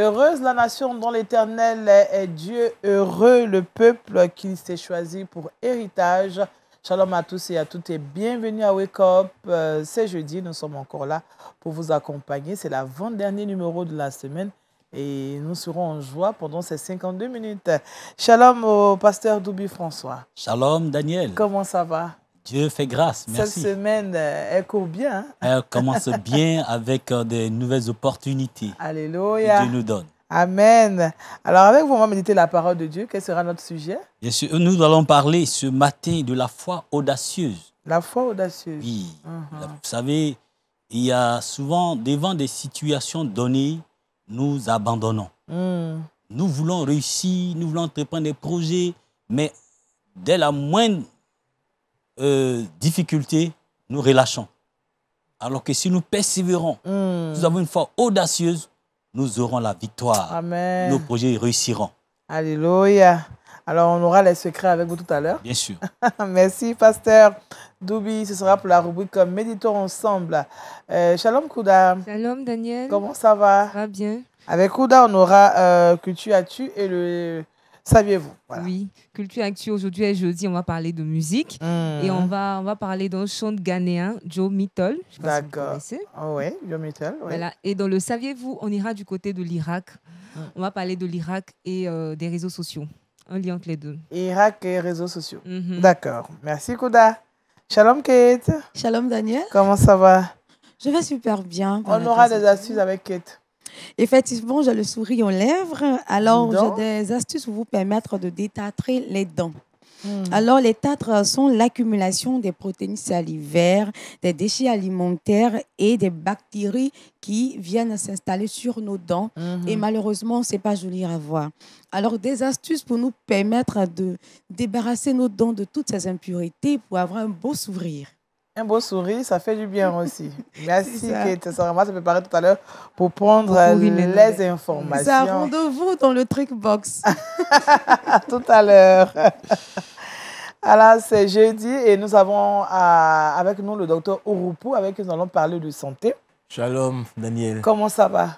Heureuse la nation dont l'Éternel est Dieu, heureux le peuple qu'il s'est choisi pour héritage. Shalom à tous et à toutes et bienvenue à Wake Up. C'est jeudi, nous sommes encore là pour vous accompagner. C'est l'avant-dernier numéro de la semaine et nous serons en joie pendant ces 52 minutes. Shalom au pasteur Doubi François. Shalom Daniel. Comment ça va? Dieu fait grâce, merci. Cette semaine, elle court bien. Hein? Elle commence bien avec des nouvelles opportunités. Alléluia. Que Dieu nous donne. Amen. Alors avec vous, on va méditer la parole de Dieu. Quel sera notre sujet? Bien sûr, nous allons parler ce matin de la foi audacieuse. La foi audacieuse. Oui. Vous savez, il y a souvent, devant des situations données, nous abandonnons. Nous voulons réussir, nous voulons entreprendre des projets, mais dès la moindre difficulté, nous relâchons. Alors que si nous persévérons, nous avons une foi audacieuse, nous aurons la victoire. Amen. Nos projets réussiront. Alléluia. Alors, on aura les secrets avec vous tout à l'heure. Bien sûr. Merci, pasteur Doubi. Ce sera pour la rubrique Méditons ensemble. Shalom, Kouda. Shalom, Daniel. Comment ça va? Ça va bien. Avec Kouda, on aura Culture Actu et le Saviez-vous? Voilà. Oui, Culture Actu, aujourd'hui est jeudi, on va parler de musique. Et on va parler d'un chant ghanéen, Joe Mitchell. D'accord. Oui, Joe Mitchell. Oui. Voilà. Et dans le Saviez-vous, on ira du côté de l'Irak. On va parler de l'Irak et des réseaux sociaux. Un lien entre les deux. Irak et réseaux sociaux. D'accord. Merci, Kouda. Shalom, Kate. Shalom, Daniel. Comment ça va? Je vais super bien. On aura des astuces avec Kate. Effectivement, j'ai le sourire aux lèvres. Alors, j'ai des astuces pour vous permettre de détartrer les dents. Alors, les tartres sont l'accumulation des protéines salivaires, des déchets alimentaires et des bactéries qui viennent s'installer sur nos dents. Et malheureusement, ce n'est pas joli à voir. Alors, des astuces pour nous permettre de débarrasser nos dents de toutes ces impuretés pour avoir un beau sourire. Un beau sourire, ça fait du bien aussi. Merci, Kate. Ça va se préparer tout à l'heure pour prendre les informations. Ça, rendez-vous dans le trick box. Tout à l'heure. Alors, c'est jeudi et nous avons avec nous le docteur Ouroupou, avec qui nous allons parler de santé. Shalom, Daniel. Comment ça va?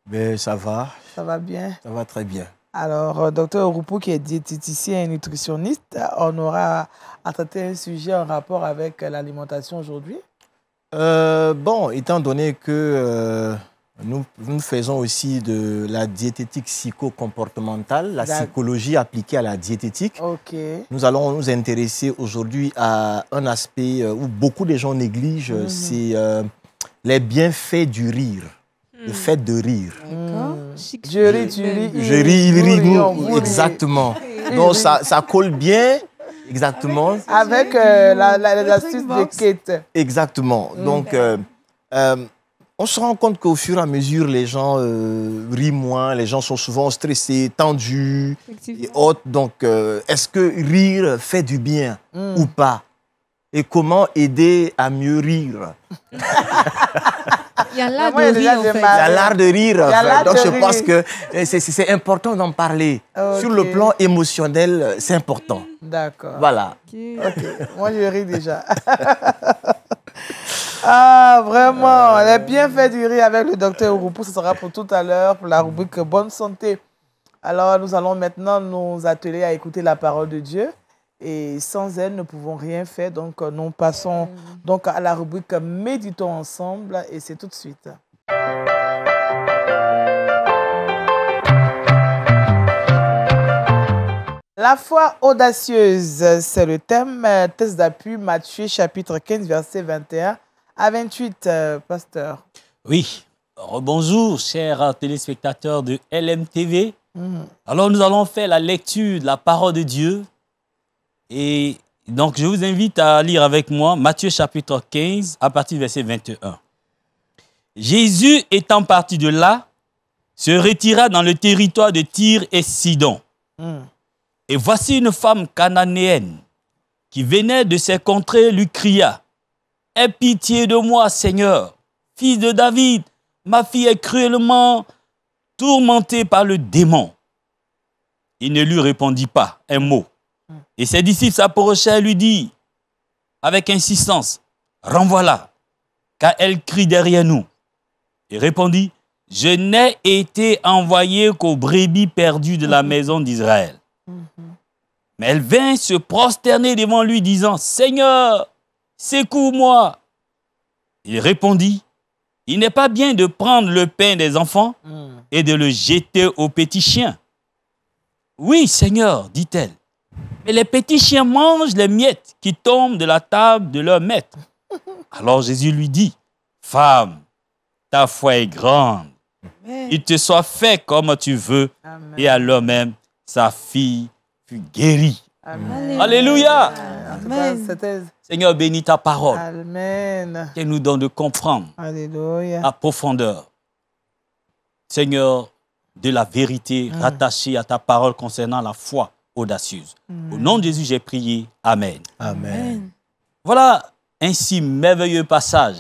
Ben, ça va. Ça va bien? Ça va très bien. Alors, docteur Ouroupou, qui est diététicien et nutritionniste, on aura à traiter un sujet en rapport avec l'alimentation aujourd'hui. Bon, étant donné que nous faisons aussi de la diététique psychocomportementale, la psychologie appliquée à la diététique, nous allons nous intéresser aujourd'hui à un aspect où beaucoup de gens négligent, c'est les bienfaits du rire. Le fait de rire. Je ris, tu ris. Je ris, il rit, nous. Exactement. Donc, ça colle bien. Exactement. Avec les astuces de Kate. Exactement. Donc, on se rend compte qu'au fur et à mesure, les gens rient moins, les gens sont souvent stressés, tendus et autres. Donc, est-ce que rire fait du bien ou pas? Et comment aider à mieux rire? Il y a l'art de rire, en fait. Il y a l'art de rire. Donc, je pense que c'est important d'en parler. Sur le plan émotionnel, c'est important. D'accord. Voilà. Moi, je ris déjà. Ah, vraiment. Les bienfaits du rire avec le docteur Ouroupou, ce sera pour tout à l'heure, pour la rubrique Bonne Santé. Alors, nous allons maintenant nous atteler à écouter la parole de Dieu. Et sans elle, nous ne pouvons rien faire. Donc, nous passons donc à la rubrique Méditons ensemble. Et c'est tout de suite. La foi audacieuse, c'est le thème. Texte d'appui, Matthieu chapitre 15, verset 21 à 28, pasteur. Oui. Bonjour, chers téléspectateurs de LMTV. Alors, nous allons faire la lecture de la parole de Dieu. Et donc, je vous invite à lire avec moi Matthieu chapitre 15, à partir du verset 21. Jésus, étant parti de là, se retira dans le territoire de Tyr et Sidon. Et voici une femme cananéenne qui venait de ces contrées lui cria « Aie pitié de moi, Seigneur, fils de David, ma fille est cruellement tourmentée par le démon. » Il ne lui répondit pas un mot. Et ses disciples s'approchèrent et lui dirent avec insistance, « Renvoie-la, car elle crie derrière nous. » Il répondit, « je n'ai été envoyé qu'aux brebis perdues de la maison d'Israël. Mais elle vint se prosterner devant lui, disant, Seigneur, secours-moi. Il répondit, il n'est pas bien de prendre le pain des enfants et de le jeter aux petits chiens. Oui, Seigneur, dit-elle, mais les petits chiens mangent les miettes qui tombent de la table de leur maître. Alors Jésus lui dit, femme, ta foi est grande. Amen. Il te soit fait comme tu veux. Amen. Et alors même, sa fille fut guérie. Amen. Alléluia. Amen. Seigneur, bénis ta parole. Amen. Qu'elle nous donne de comprendre la profondeur. Seigneur, de la vérité rattachée à ta parole concernant la foi audacieuse. Au nom de Jésus, j'ai prié. Amen. Amen. Voilà un si merveilleux passage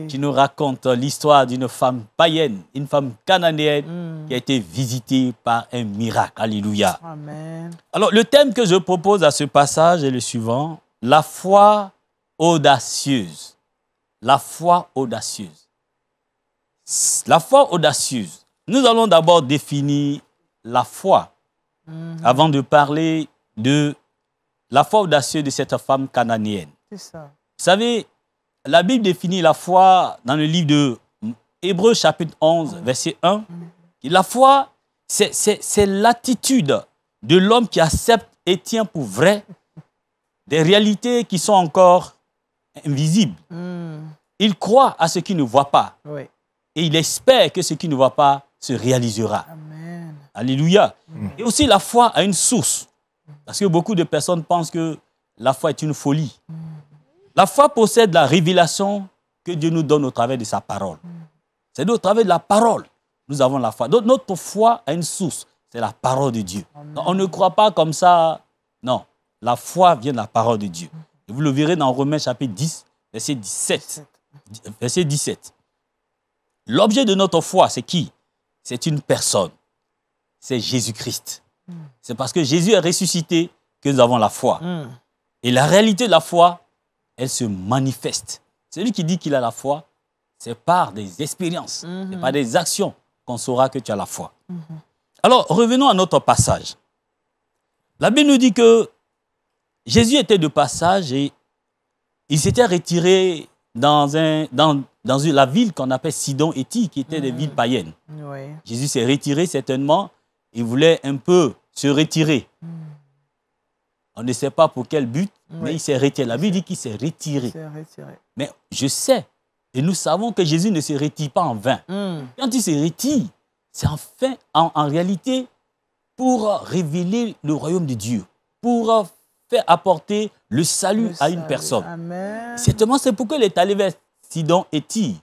qui nous raconte l'histoire d'une femme païenne, une femme cananéenne qui a été visitée par un miracle. Alléluia. Amen. Alors, le thème que je propose à ce passage est le suivant. La foi audacieuse. La foi audacieuse. La foi audacieuse. Nous allons d'abord définir la foi avant de parler de la foi audacieuse de cette femme cananéenne. C'est ça. Vous savez, la Bible définit la foi dans le livre de Hébreux chapitre 11, verset 1. La foi, c'est l'attitude de l'homme qui accepte et tient pour vrai des réalités qui sont encore invisibles. Il croit à ce qu'il ne voit pas. Oui. Et il espère que ce qu'il ne voit pas se réalisera. Amen. Alléluia. Et aussi la foi a une source. Parce que beaucoup de personnes pensent que la foi est une folie. La foi possède la révélation que Dieu nous donne au travers de sa parole. C'est au travers de la parole nous avons la foi. Donc notre foi a une source. C'est la parole de Dieu. Donc, on ne croit pas comme ça. Non. La foi vient de la parole de Dieu. Et vous le verrez dans Romains chapitre 10, verset 17. Verset 17. L'objet de notre foi, c'est qui? C'est une personne. C'est Jésus-Christ. C'est parce que Jésus est ressuscité que nous avons la foi. Et la réalité de la foi, elle se manifeste. Celui qui dit qu'il a la foi, c'est par des expériences, c'est par des actions qu'on saura que tu as la foi. Alors, revenons à notre passage. La Bible nous dit que Jésus était de passage et il s'était retiré dans la ville qu'on appelle Sidon et Tyr, qui était des villes païennes. Oui. Jésus s'est retiré certainement. Il voulait un peu se retirer. On ne sait pas pour quel but, mais il s'est retiré. La Bible dit qu'il s'est retiré. Mais je sais, et nous savons que Jésus ne se retire pas en vain. Quand il se retire, c'est en réalité pour révéler le royaume de Dieu, pour faire apporter le salut à une personne. Amen. Certainement, c'est pourquoi il est allé vers Sidon et Tyr.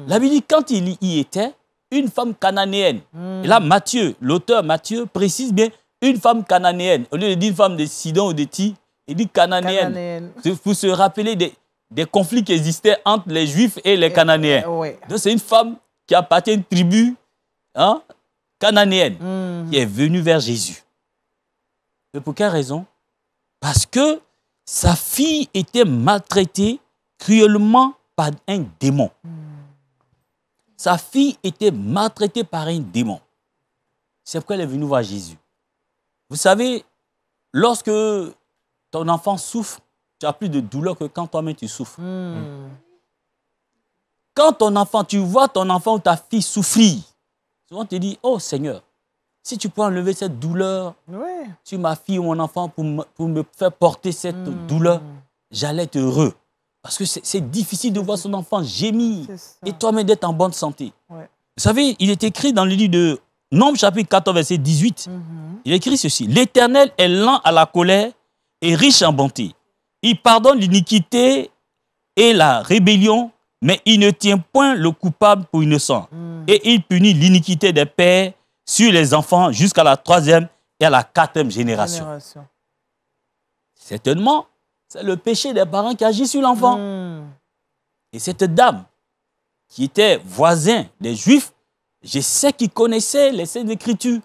La Bible dit quand il y était, une femme cananéenne. Et là, Matthieu, l'auteur Matthieu, précise bien une femme cananéenne. Au lieu de dire une femme de Sidon ou de Tyr, il dit cananéenne. Pour se rappeler des conflits qui existaient entre les Juifs et les Cananéens. Donc, c'est une femme qui appartient à une tribu cananéenne qui est venue vers Jésus. Et pour quelle raison? Parce que sa fille était maltraitée cruellement par un démon. Sa fille était maltraitée par un démon. C'est pourquoi elle est venue voir Jésus. Vous savez, lorsque ton enfant souffre, tu as plus de douleur que quand toi-même tu souffres. Quand tu vois ton enfant ou ta fille souffrir, souvent tu te dis, oh Seigneur, si tu peux enlever cette douleur sur ma fille ou mon enfant pour me faire porter cette douleur, j'allais être heureux. Parce que c'est difficile de voir son enfant gémir et toi-même d'être en bonne santé. Vous savez, il est écrit dans le livre de Nombres chapitre 14, verset 18. Il est écrit ceci. L'Éternel est lent à la colère et riche en bonté. Il pardonne l'iniquité et la rébellion, mais il ne tient point le coupable pour innocent. Et il punit l'iniquité des pères sur les enfants jusqu'à la 3e et à la 4e génération. Certainement, c'est le péché des parents qui agit sur l'enfant. Et cette dame, qui était voisin des Juifs, je sais qu'il connaissait les Saintes Écritures.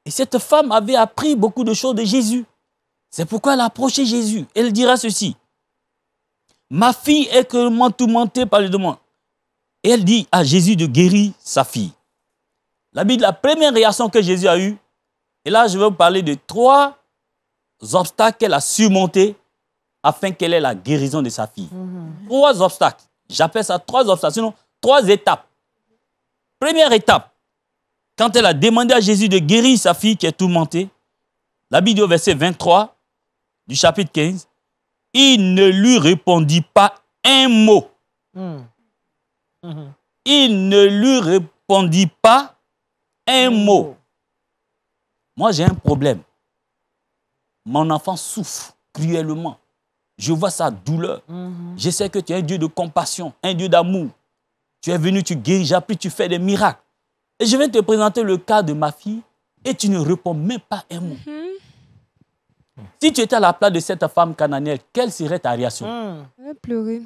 Et cette femme avait appris beaucoup de choses de Jésus. C'est pourquoi elle a approché Jésus. Elle dira ceci. Ma fille est cruellement tourmentée par le démon. Et elle dit à Jésus de guérir sa fille. La Bible, la première réaction que Jésus a eue, et là je vais vous parler de 3 obstacles qu'elle a surmontés afin qu'elle ait la guérison de sa fille. 3 obstacles. J'appelle ça 3 obstacles, sinon 3 étapes. Première étape, quand elle a demandé à Jésus de guérir sa fille qui est tourmentée, la Bible dit au verset 23 du chapitre 15, il ne lui répondit pas un mot. Il ne lui répondit pas un mot. Moi, j'ai un problème. Mon enfant souffre cruellement. Je vois sa douleur. Je sais que tu es un Dieu de compassion, un Dieu d'amour. Tu es venu, tu guéris, j'ai appris, tu fais des miracles. Et je vais te présenter le cas de ma fille et tu ne réponds même pas un mot. Si tu étais à la place de cette femme cananéenne, quelle serait ta réaction? Elle va pleurer.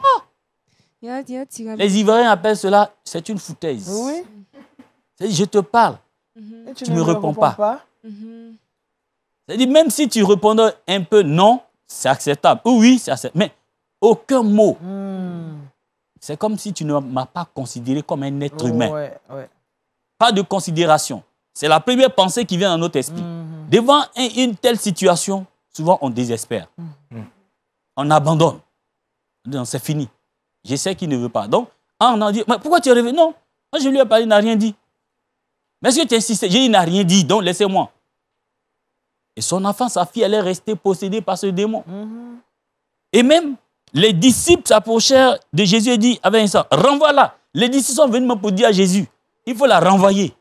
Les Ivoiriens appellent cela, c'est une foutaise. Oui. Je te parle. Et tu ne me réponds pas. Mm-hmm. Même si tu répondais un peu non, c'est acceptable. Oui, c'est acceptable. Mais aucun mot. C'est comme si tu ne m'as pas considéré comme un être humain. Ouais. Pas de considération. C'est la première pensée qui vient dans notre esprit. Devant une telle situation, souvent on désespère. On abandonne. Non, c'est fini. Je sais qu'il ne veut pas. Donc, on a dit, mais pourquoi tu es revenu? Non, moi je lui ai parlé, il n'a rien dit. Mais est-ce que tu insistes? J'ai dit, il n'a rien dit, donc laissez-moi. Et son enfant, sa fille, elle est restée possédée par ce démon. Et même, les disciples s'approchèrent de Jésus et disent, avec ça, renvoie-la. Les disciples sont venus pour dire à Jésus, il faut la renvoyer.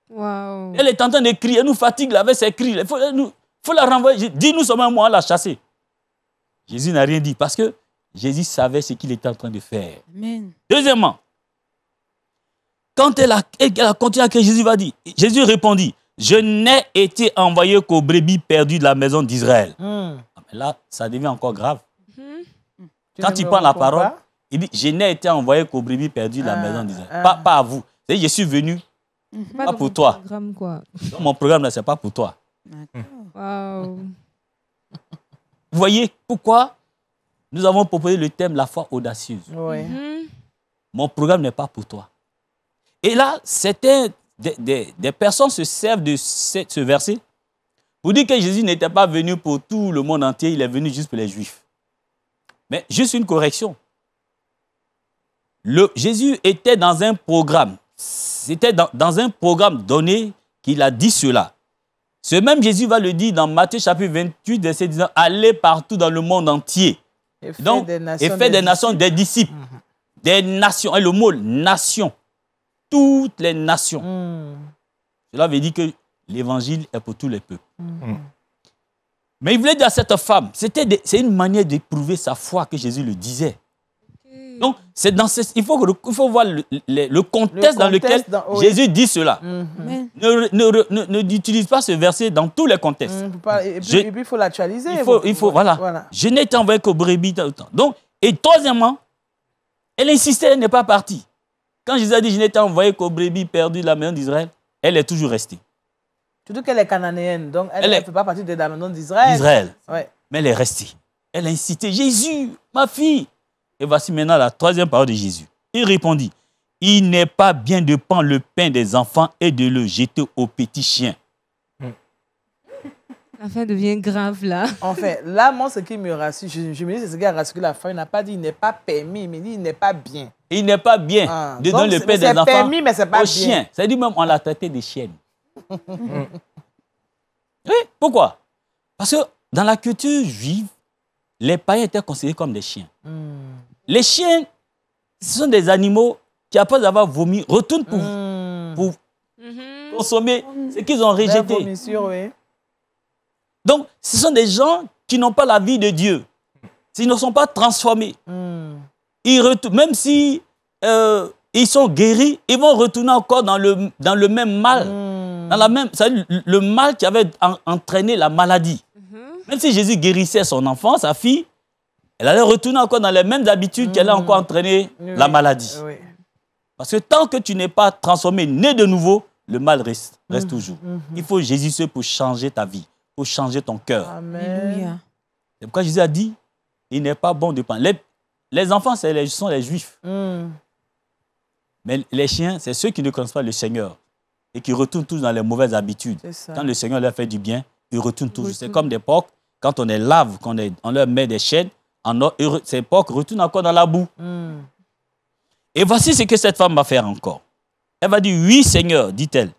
Wow. Elle est en train de crier, elle nous fatigue avec ses cris. Il faut la renvoyer. Dis-nous seulement moi, la chasser. Jésus n'a rien dit parce que Jésus savait ce qu'il était en train de faire. Amen. Deuxièmement, quand elle a continué à crier, Jésus répondit, je n'ai été envoyé qu'aux brebis perdues de la maison d'Israël. Là, ça devient encore grave. Quand il prend la parole, il dit, je n'ai été envoyé qu'aux brebis perdues de la maison d'Israël. Pas à vous. C'est-à-dire, je suis venu, pas pour toi. Quoi. Donc, mon programme, là, ce n'est pas pour toi. Wow. Vous voyez pourquoi nous avons proposé le thème la foi audacieuse. Mon programme n'est pas pour toi. Et là, des personnes se servent de ce verset pour dire que Jésus n'était pas venu pour tout le monde entier, il est venu juste pour les Juifs. Mais juste une correction. Jésus était dans un programme. C'était dans un programme donné qu'il a dit cela. Ce même Jésus va le dire dans Matthieu chapitre 28, verset 19, allez partout dans le monde entier. Et fait des nations des disciples. Des nations. Et le mot nation. Toutes les nations. Cela veut dire que l'évangile est pour tous les peuples. Mais il voulait dire à cette femme, c'est une manière d'éprouver sa foi que Jésus le disait. Donc, il faut voir le contexte dans lequel Jésus dit cela. N'utilise pas ce verset dans tous les contextes. Et puis, il faut l'actualiser. Voilà. Je n'ai été envoyé qu'aux brebis. Donc, et troisièmement, elle insistait, elle n'est pas partie. Quand Jésus a dit, je n'ai été envoyé qu'aux brebis perdues de la maison d'Israël, elle est toujours restée. Surtout qu'elle est cananéenne, donc elle ne fait pas partie de la maison d'Israël. Mais elle est restée. Elle a incité, Jésus, ma fille. Et voici maintenant la troisième parole de Jésus. Il répondit, il n'est pas bien de prendre le pain des enfants et de le jeter aux petits chiens. L'affaire devient grave là. En fait, là, moi, ce qui me rassure, je me dis, c'est ce qui a rassuré la femme. Il n'a pas dit, il n'est pas permis, mais il dit, il n'est pas bien. Il n'est pas bien de donner le pain des enfants permis, mais pas aux chiens. C'est-à-dire même, on l'a traité de chienne. Oui, pourquoi? Parce que dans la culture juive, les païens étaient considérés comme des chiens. Les chiens, ce sont des animaux qui, après avoir vomi, retournent pour consommer ce qu'ils ont rejeté. Donc, ce sont des gens qui n'ont pas la vie de Dieu. S'ils ne sont pas transformés, même si ils sont guéris, ils vont retourner encore dans le même mal. Le mal qui avait entraîné la maladie. Même si Jésus guérissait son enfant, sa fille, elle allait retourner encore dans les mêmes habitudes qu'elle a encore entraîné la maladie. Parce que tant que tu n'es pas transformé, né de nouveau, le mal reste toujours. Il faut Jésus pour changer ta vie, pour changer ton cœur. Amen. C'est pourquoi Jésus a dit, il n'est pas bon de prendre. Les enfants, ce sont les Juifs. Mais les chiens, c'est ceux qui ne connaissent pas le Seigneur. et qui retournent tous dans les mauvaises habitudes. Quand le Seigneur leur fait du bien, ils retournent tous. C'est comme des porcs, quand on les lave, on leur met des chaînes, ces porcs retournent encore dans la boue. Et voici ce que cette femme va faire encore. Elle va dire, oui Seigneur, dit-elle,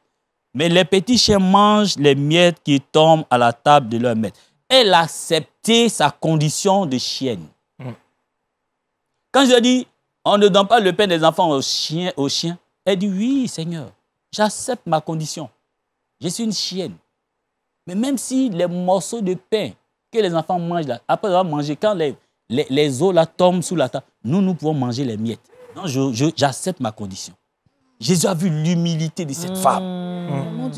mais les petits chiens mangent les miettes qui tombent à la table de leur maître. Elle a accepté sa condition de chienne. Quand je dis, on ne donne pas le pain des enfants aux chiens, elle dit, oui Seigneur, j'accepte ma condition. Je suis une chienne. Mais même si les morceaux de pain que les enfants mangent, là, après avoir mangé, quand les os là, tombent sous la table, nous pouvons manger les miettes. Non, j'accepte ma condition. Jésus a vu l'humilité de cette femme.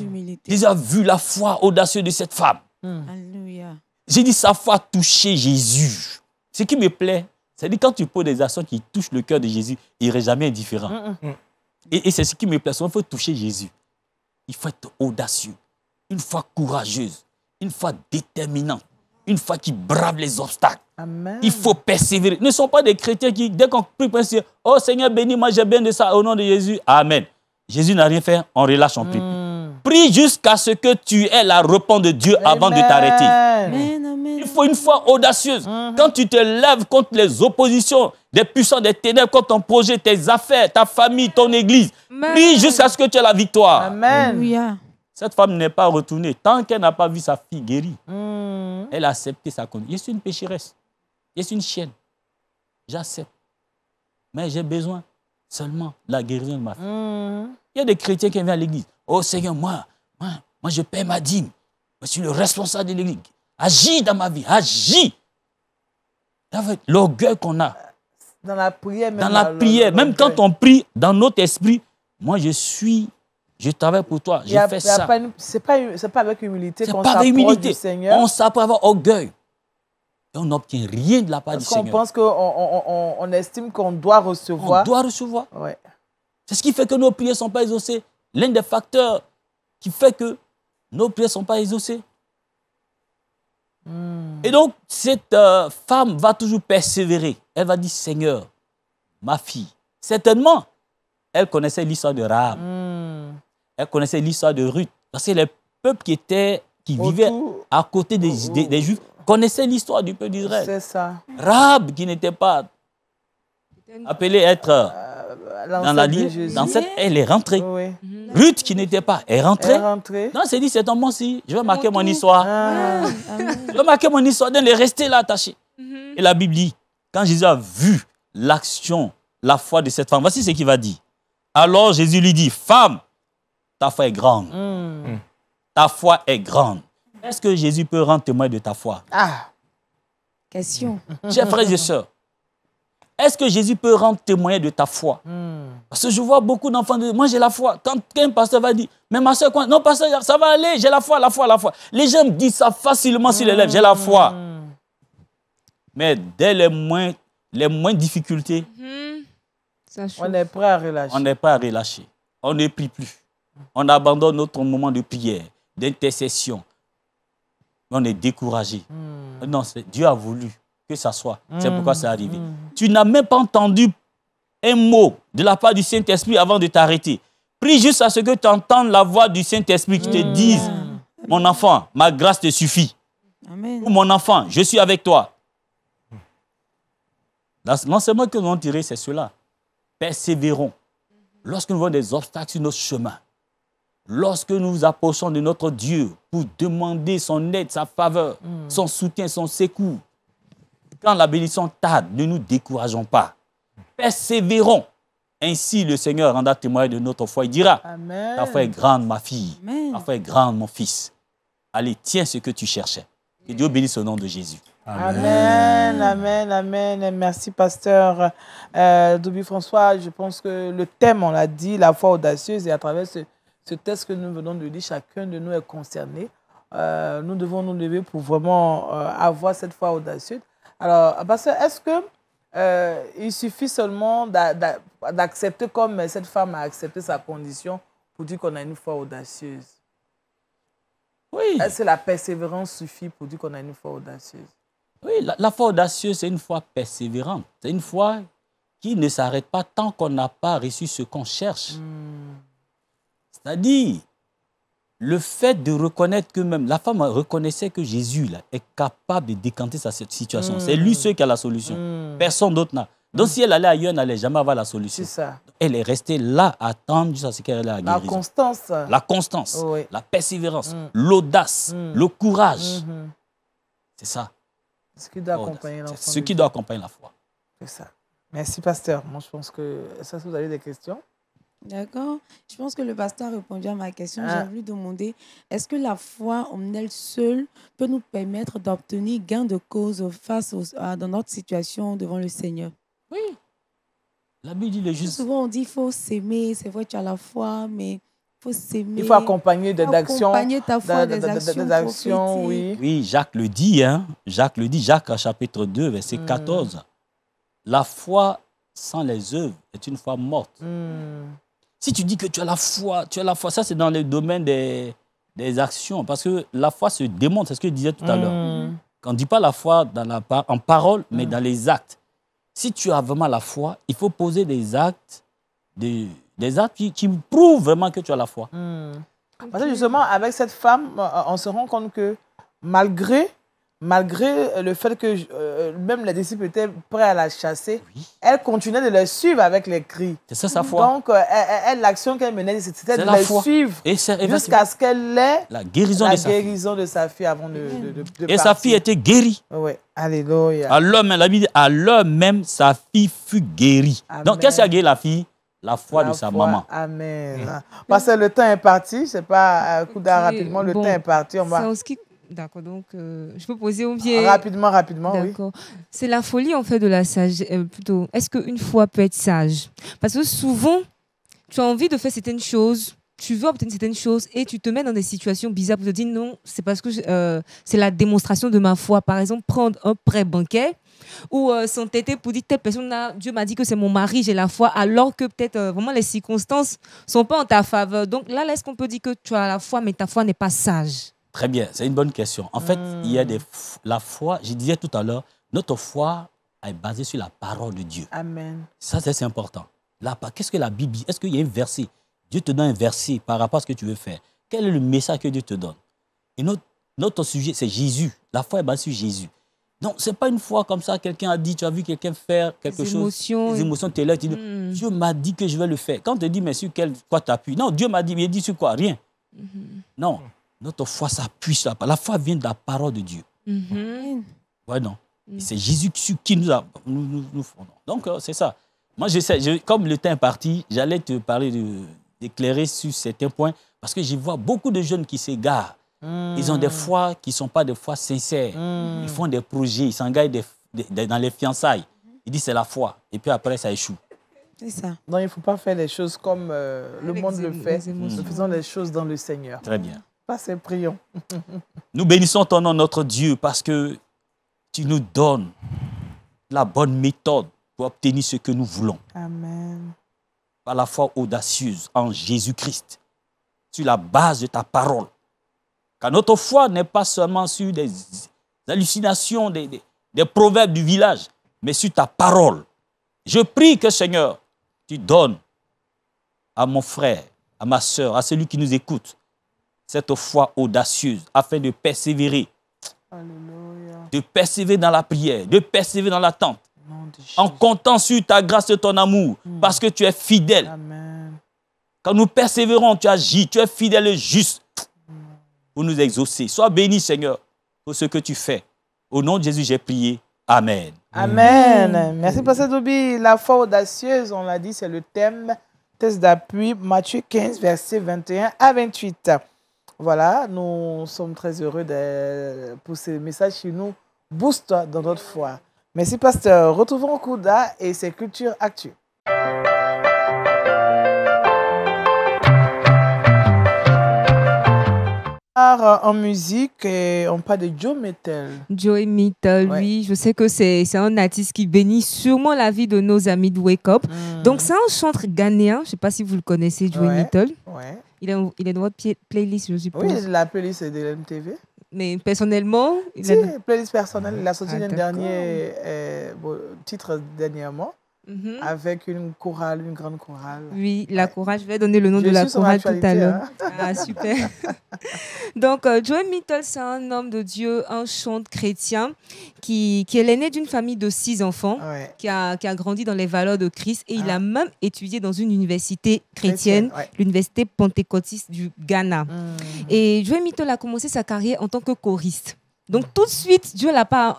Jésus a vu la foi audacieuse de cette femme. Alléluia. J'ai dit, sa foi a touché Jésus. Ce qui me plaît, c'est-à-dire quand tu poses des actions qui touchent le cœur de Jésus, il ne reste jamais indifférent. Et c'est ce qui me plaît. Il faut toucher Jésus. Il faut être audacieux. Une foi courageuse. Une foi déterminante. Une foi qui brave les obstacles. Amen. Il faut persévérer. Ne sont pas des chrétiens qui, dès qu'on prie, oh Seigneur, bénis, moi j'ai bien de ça au nom de Jésus. Amen. Jésus n'a rien fait, on relâche, on prie. Prie jusqu'à ce que tu aies la réponse de Dieu avant de t'arrêter. Il faut une foi audacieuse. Quand tu te lèves contre les oppositions des puissants des ténèbres, contre ton projet, tes affaires, ta famille, ton église, prie jusqu'à ce que tu aies la victoire. Amen. Cette femme n'est pas retournée tant qu'elle n'a pas vu sa fille guérie. Elle a accepté sa condition. Je suis une pécheresse. Je suis une chienne. J'accepte. Mais j'ai besoin seulement de la guérison de ma fille. Il y a des chrétiens qui viennent à l'église. Oh Seigneur, moi, je paie ma dîme. Je suis le responsable de l'église. Agis dans ma vie. Agis. L'orgueil qu'on a. Dans la prière. Même quand on prie dans notre esprit, moi je travaille pour toi. Je fais ça. C'est pas avec humilité qu'on s'approche du Seigneur. On s'approche avec orgueil. Et on n'obtient rien de la part du Seigneur. Parce qu'on pense qu'on estime qu'on doit recevoir. On doit recevoir. Ouais. C'est ce qui fait que nos prières ne sont pas exaucées. L'un des facteurs qui fait que nos prières ne sont pas exaucées. Et donc, cette femme va toujours persévérer. Elle va dire, Seigneur, ma fille. Certainement, elle connaissait l'histoire de Rahab. Elle connaissait l'histoire de Ruth. Parce que les peuples qui vivaient à côté des Juifs connaissaient l'histoire du peuple d'Israël. C'est ça. Rahab, qui n'était pas appelée être dans la ligne, elle est rentrée. Oui. Ruth, qui n'était pas, est rentrée. Non, c'est dit, c'est un bon-ci. Je vais marquer mon histoire. Je vais marquer mon histoire. Elle est restée là attachée. Et la Bible dit, quand Jésus a vu l'action, la foi de cette femme, voici ce qu'il va dire. Alors Jésus lui dit, femme, ta foi est grande. Ta foi est grande. Est-ce que Jésus peut rendre témoin de ta foi? Question. Chers frères et sœurs, est-ce que Jésus peut rendre témoin de ta foi? Parce que je vois beaucoup d'enfants dire, moi j'ai la foi. Quand un pasteur va dire, mais ma soeur, non pasteur, ça va aller, j'ai la foi, la foi, la foi. Les gens me disent ça facilement sur les lèvres, j'ai la foi. Mais dès les moins difficultés, on est prêt à relâcher. On n'est pas à relâcher. On ne prie plus. On abandonne notre moment de prière, d'intercession. On est découragé. Non, Dieu a voulu que ça soit. C'est pourquoi c'est arrivé. Tu n'as même pas entendu un mot de la part du Saint-Esprit avant de t'arrêter. Prie juste à ce que tu entendes la voix du Saint-Esprit qui te dise, mon enfant, ma grâce te suffit. Amen. Ou mon enfant, je suis avec toi. L'enseignement que nous avons tiré, c'est cela. Persévérons. Lorsque nous voyons des obstacles sur notre chemin, lorsque nous nous approchons de notre Dieu pour demander son aide, sa faveur, son soutien, son secours, quand la bénédiction tarde, ne nous décourageons pas. Persévérons. Ainsi, le Seigneur rendra témoin de notre foi. Il dira, Amen. Ta foi est grande, ma fille. Amen. Ta foi est grande, mon fils. Allez, tiens ce que tu cherchais. Que Dieu bénisse au nom de Jésus. Amen, amen, amen. Merci, pasteur Doubi François. Je pense que le thème, on l'a dit, la foi audacieuse, et à travers ce texte que nous venons de lire, chacun de nous est concerné. Nous devons nous lever pour vraiment avoir cette foi audacieuse. Alors, pasteur, est-ce que il suffit seulement d'accepter comme cette femme a accepté sa condition pour dire qu'on a une foi audacieuse? Oui. Est-ce que la persévérance suffit pour dire qu'on a une foi audacieuse? Oui, la foi audacieuse, c'est une foi persévérante. C'est une foi qui ne s'arrête pas tant qu'on n'a pas reçu ce qu'on cherche. C'est-à-dire, le fait de reconnaître que même la femme reconnaissait que Jésus là, est capable de décanter sa situation. C'est lui seul qui a la solution. Personne d'autre n'a. Donc si elle allait ailleurs, elle n'allait jamais avoir la solution. C'est ça. Elle est restée là à attendre jusqu'à ce qu'elle ait la guérison. La constance. La constance, Oui. la persévérance, l'audace, le courage. C'est ça. C'est ce qui doit accompagner l'enfant. C'est ce qui doit accompagner la foi. C'est ça. Merci, pasteur. Moi, je pense que ça, vous avez des questions. D'accord. Je pense que le pasteur a répondu à ma question. J'ai voulu demander, est-ce que la foi en elle seule peut nous permettre d'obtenir gain de cause dans notre situation devant le Seigneur? Oui. La Bible dit le juste. Souvent, on dit qu'il faut s'aimer. C'est vrai, tu as la foi, mais il faut s'aimer. Il faut accompagner d'actions. Accompagner ta foi des actions. Oui. Oui, Jacques le dit. Hein? Jacques le dit. Jacques, chapitre 2, verset 14. La foi sans les œuvres est une foi morte. Si tu dis que tu as la foi, ça c'est dans le domaine des actions. Parce que la foi se démontre, c'est ce que je disais tout à l'heure. On ne dit pas la foi en parole, mais dans les actes. Si tu as vraiment la foi, il faut poser des actes, qui prouvent vraiment que tu as la foi. Parce que justement, avec cette femme, on se rend compte que malgré le fait que même les disciples étaient prêts à la chasser, elle continuait de les suivre avec les cris. C'est ça sa foi. Donc, l'action qu'elle menait, c'était de les suivre jusqu'à ce qu'elle ait la guérison de sa fille avant de Et partir. sa fille était guérie. Oui, alléluia. À l'heure même, sa fille fut guérie. Amen. Donc, qu'est-ce qui a guéri la fille? La foi de sa maman. Amen. Parce que le temps est parti. Je ne sais pas, Kouda, rapidement, le temps est parti. D'accord, donc je peux poser au pied. Rapidement, oui. C'est la folie en fait de la sagesse. Plutôt, est-ce qu'une foi peut être sage? Parce que souvent, tu as envie de faire certaines choses, tu veux obtenir certaines choses et tu te mets dans des situations bizarres pour te dire non, c'est parce que c'est la démonstration de ma foi. Par exemple, prendre un prêt bancaire ou s'entêter pour dire telle personne là, Dieu m'a dit que c'est mon mari, j'ai la foi, alors que peut-être vraiment les circonstances ne sont pas en ta faveur. Donc là, est-ce qu'on peut dire que tu as la foi, mais ta foi n'est pas sage? Très bien, c'est une bonne question. En fait, il y a la foi, je disais tout à l'heure, notre foi est basée sur la parole de Dieu. Amen. Ça, c'est important. Qu'est-ce que la Bible dit? Est-ce qu'il y a un verset? Dieu te donne un verset par rapport à ce que tu veux faire. Quel est le message que Dieu te donne? Et notre sujet, c'est Jésus. La foi est basée sur Jésus. Donc, ce n'est pas une foi comme ça, quelqu'un a dit, tu as vu quelqu'un faire quelque chose. Les émotions, tu es là, tu dis, Dieu m'a dit que je vais le faire. Quand on te dit, mais sur quoi tu appuies? Non, Dieu m'a dit, mais il dit sur quoi? Rien. Non. Notre foi s'appuie sur la parole. La foi vient de la parole de Dieu. Ouais, non. C'est Jésus sur qui nous fondons. Donc, c'est ça. Moi, comme le temps est parti, j'allais te parler, d'éclairer sur certains points, parce que je vois beaucoup de jeunes qui s'égarent. Ils ont des foi qui ne sont pas des foi sincères. Ils font des projets, ils s'engagent dans les fiançailles. Ils disent c'est la foi. Et puis après, ça échoue. C'est ça. Non, il ne faut pas faire les choses comme le monde le fait. Nous faisons les choses dans le Seigneur. Très bien. Passez, prions. Nous bénissons ton nom, notre Dieu, parce que tu nous donnes la bonne méthode pour obtenir ce que nous voulons. Amen. Par la foi audacieuse en Jésus-Christ, sur la base de ta parole. Car notre foi n'est pas seulement sur des hallucinations, des proverbes du village, mais sur ta parole. Je prie que, Seigneur, tu donnes à mon frère, à ma soeur, à celui qui nous écoute, cette foi audacieuse afin de persévérer. Alléluia. De persévérer dans la prière, de persévérer dans l'attente, en comptant sur ta grâce et ton amour, parce que tu es fidèle. Amen. Quand nous persévérons, tu agis, tu es fidèle et juste pour nous exaucer. Sois béni, Seigneur, pour ce que tu fais. Au nom de Jésus, j'ai prié. Amen. Amen. Merci, Pasteur Dobi. La foi audacieuse, on l'a dit, c'est le thème. Test d'appui, Matthieu 15, versets 21 à 28. Voilà, nous sommes très heureux pour ces messages qui nous boostent dans notre foi. Merci, pasteur. Retrouvons Kouda et ses cultures actuelles. En musique, et on parle de Joe Mettle. Joe Mettle, oui. Je sais que c'est un artiste qui bénit sûrement la vie de nos amis de Wake Up. Donc, c'est un chanteur ghanéen. Je ne sais pas si vous le connaissez, Joe Mettle. Ouais. Il est dans votre playlist, je suppose. Oui, la playlist de l'MTV. Mais personnellement... Si, playlist personnelle. Il a sorti un dernier titre dernièrement. avec une chorale, une grande chorale. Oui, la chorale, je vais donner le nom de la chorale tout à l'heure. Hein? Ah, super. Donc, Joey Mitchell, c'est un homme de Dieu, un chanteur chrétien qui est l'aîné d'une famille de 6 enfants, qui a grandi dans les valeurs de Christ et il a même étudié dans une université chrétienne, l'université pentecôtiste du Ghana. Et Joey Mitchell a commencé sa carrière en tant que choriste. Donc tout de suite, Dieu l'a pas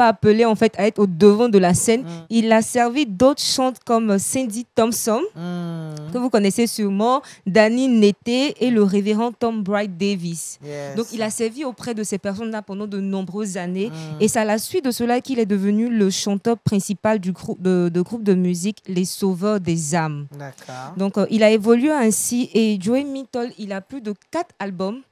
appelé en fait à être au devant de la scène. Il a servi d'autres chanteurs comme Cindy Thompson, que vous connaissez sûrement, Danny Netté et le révérend Tom Bright Davis. Donc il a servi auprès de ces personnes-là pendant de nombreuses années. Et c'est à la suite de cela qu'il est devenu le chanteur principal du groupe de musique Les Sauveurs des âmes. Donc il a évolué ainsi et Joey Mitchell, il a plus de 4 albums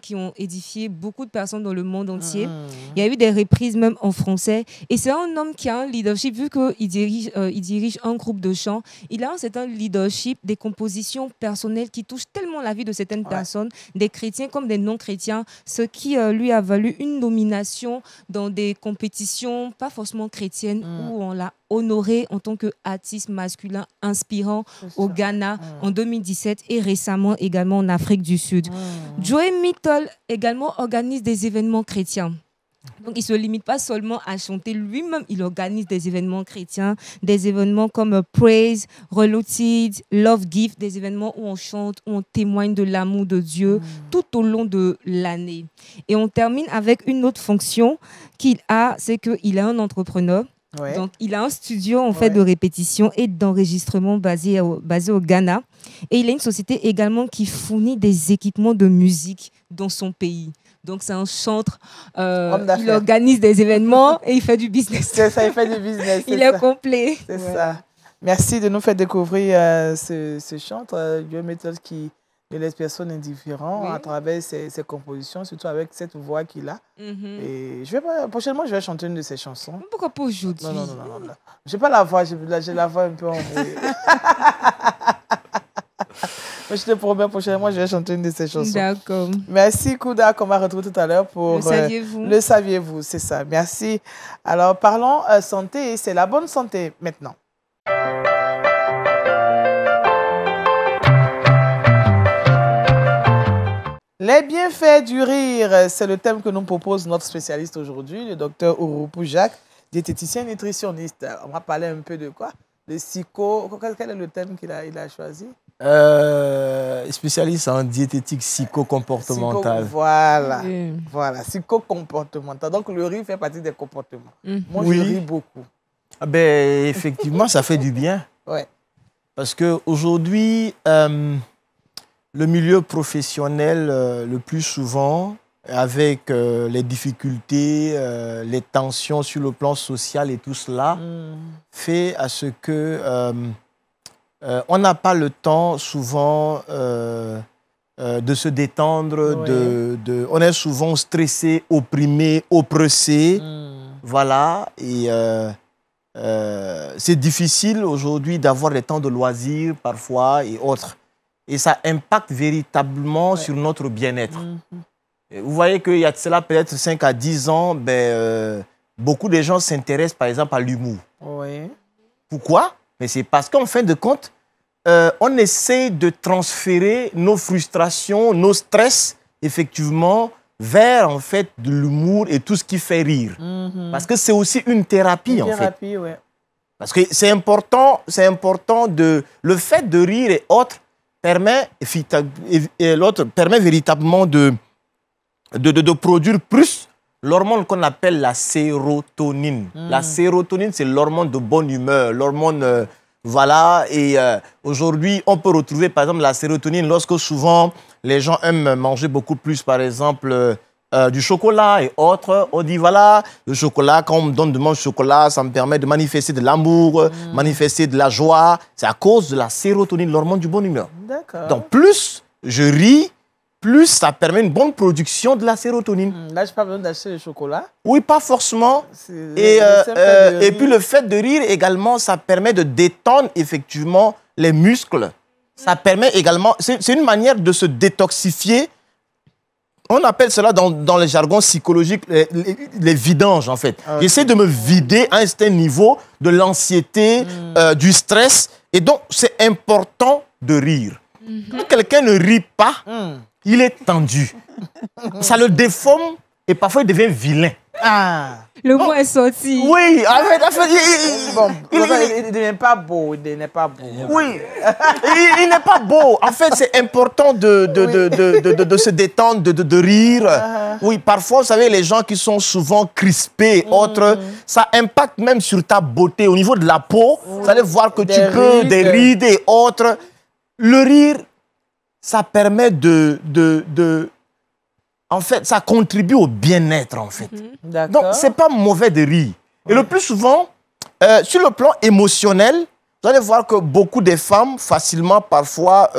qui ont édifié beaucoup de personnes dans le monde entier. Il y a eu des reprises même en français. Et c'est un homme qui a un leadership, vu qu'il dirige un groupe de chant. Il a un certain leadership, des compositions personnelles qui touchent tellement la vie de certaines personnes, des chrétiens comme des non-chrétiens, ce qui lui a valu une nomination dans des compétitions pas forcément chrétiennes où on l'a honoré en tant qu'artiste masculin inspirant au Ghana en 2017 et récemment également en Afrique du Sud. Joey Mitchell également organise des événements chrétiens. Donc, il ne se limite pas seulement à chanter. Lui-même, il organise des événements chrétiens, des événements comme Praise, Reloaded, Love Gift, des événements où on chante, où on témoigne de l'amour de Dieu tout au long de l'année. Et on termine avec une autre fonction qu'il a, c'est qu'il est un entrepreneur. Donc, il a un studio en fait de répétition et d'enregistrement basé au Ghana. Et il a une société également qui fournit des équipements de musique dans son pays. Donc, c'est un chanteur. Il organise des événements et il fait du business. C'est ça, il fait du business. Il est complet. C'est ça. Merci de nous faire découvrir ce chanteur, Joey Mitchell, qui laisse personne indifférent à travers ses compositions, surtout avec cette voix qu'il a. Et prochainement, je vais chanter une de ses chansons. Pourquoi pas aujourd'hui? Non. Je n'ai pas la voix, j'ai la voix un peu enrouée. Mais je te promets, prochainement, je vais chanter une de ses chansons. D'accord. Merci, Kouda, qu'on va retrouver tout à l'heure pour... Le saviez-vous? Le saviez-vous, c'est ça. Merci. Alors, parlons santé. C'est la bonne santé maintenant. Les bienfaits du rire, c'est le thème que nous propose notre spécialiste aujourd'hui, le docteur Ouroupou Jacques, diététicien nutritionniste. On va parler un peu de quoi? Le psycho. Quel est le thème qu'il a choisi? Spécialiste en diététique psycho-comportementale. Voilà, psycho-comportemental. Donc le rire fait partie des comportements. Moi, je ris beaucoup. Effectivement, ça fait du bien. Parce qu'aujourd'hui, le milieu professionnel, le plus souvent, avec les difficultés, les tensions sur le plan social et tout cela, fait à ce que on n'a pas le temps souvent de se détendre, on est souvent stressé, opprimé, oppressé. Voilà, et c'est difficile aujourd'hui d'avoir des temps de loisirs parfois et autres. Et ça impacte véritablement sur notre bien-être. Vous voyez qu'il y a de cela peut-être 5 à 10 ans, beaucoup de gens s'intéressent par exemple à l'humour. Pourquoi? Mais c'est parce qu'en fin de compte, on essaie de transférer nos frustrations, nos stress, effectivement, vers en fait de l'humour et tout ce qui fait rire. Parce que c'est aussi une thérapie, en fait. Parce que c'est important le fait de rire et autres permet véritablement de produire plus l'hormone qu'on appelle la sérotonine. La sérotonine, c'est l'hormone de bonne humeur, l'hormone... voilà, et aujourd'hui, on peut retrouver par exemple la sérotonine lorsque souvent les gens aiment manger beaucoup plus, par exemple, du chocolat et autres. On dit voilà, le chocolat, quand on me donne de manger du chocolat, ça me permet de manifester de l'amour, manifester de la joie. C'est à cause de la sérotonine, l'hormone du bon humeur. Donc plus je ris, plus ça permet une bonne production de la sérotonine. Là, je n'ai pas besoin d'acheter le chocolat. Oui, pas forcément. Et puis le fait de rire également, ça permet de détendre effectivement les muscles. Ça permet également, c'est une manière de se détoxifier On appelle cela dans le jargon psychologique les vidanges, en fait. Okay. J'essaie de me vider à un certain niveau de l'anxiété, du stress. Et donc, c'est important de rire. Quand quelqu'un ne rit pas, il est tendu. Ça le déforme et parfois il devient vilain. Le mot est sorti. Oui, en fait, il ne devient pas beau. Il n'est pas beau. Oui, il n'est pas beau. En fait, c'est important de se détendre, de rire. Oui, parfois, vous savez, les gens qui sont souvent crispés, autres, ça impacte même sur ta beauté. Au niveau de la peau, vous allez voir que des rides et autres. Le rire, ça permet en fait, ça contribue au bien-être, en fait. Donc, c'est pas mauvais de rire. Et le plus souvent, sur le plan émotionnel, vous allez voir que beaucoup de femmes, parfois,